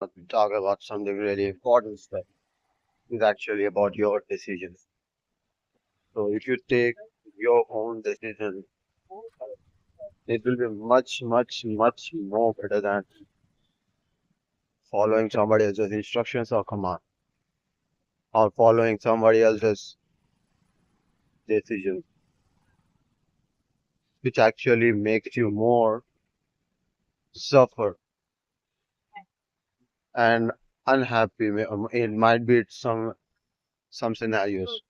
We talk about something really important that is actually about your decisions. So if you take your own decision, it will be much, much, much more better than following somebody else's instructions or command or following somebody else's decision, which actually makes you more suffer and unhappy. It might be some scenarios,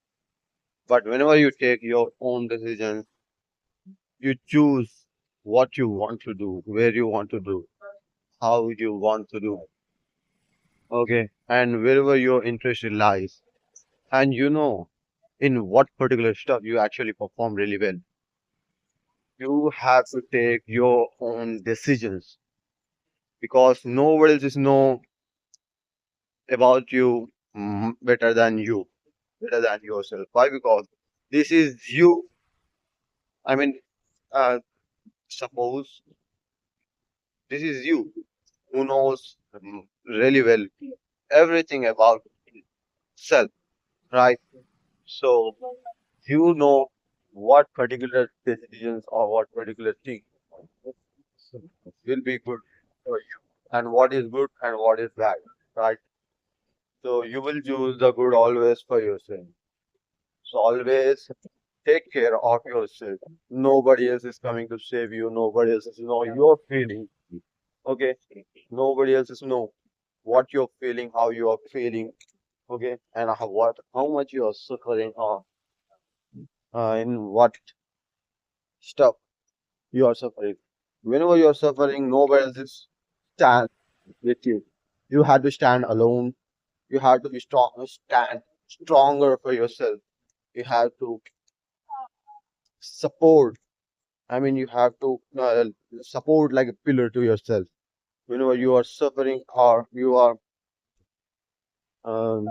but whenever you take your own decision, you choose what you want to do, where you want to do, how you want to do. Okay. And wherever your interest lies, and you know in what particular stuff you actually perform really well. You have to take your own decisions because nobody else is know about you better than you, better than yourself. Why? Because this is you. I mean, uh, suppose this is you who knows really well everything about self, right? So you know what particular decisions or what particular thing will be good for you and what is good and what is bad, right? So you will choose the good always for yourself. So always take care of yourself. Nobody else is coming to save you. Nobody else is know your feeling. Okay. Nobody else is know what you're feeling, how you are feeling. Okay. And how much you are suffering or in what stuff you are suffering. Whenever you are suffering, nobody else is stand with you. You have to stand alone. You have to be strong, stand stronger for yourself. You have to support. I mean, you have to support like a pillar to yourself. Whenever you are suffering or you are um,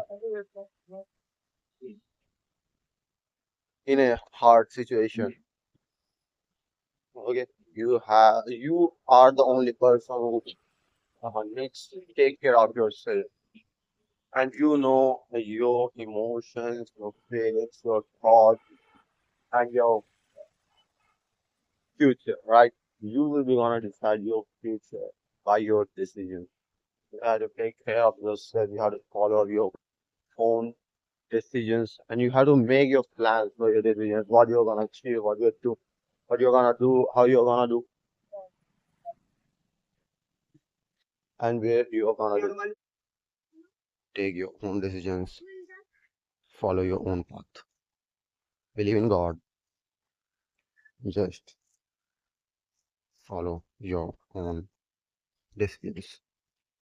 in a hard situation, okay, you are the only person who needs to take care of yourself, and you know your emotions, your feelings, your thoughts, and your future, right? You will be gonna decide your future by your decisions. You have to take care of yourself. You have to follow your own decisions, and you have to make your plans for your decisions. What you're gonna achieve, what you're gonna do, how you're gonna do, and where you're gonna do. Take your own decisions. Follow your own path. Believe in God. Just follow your own decisions.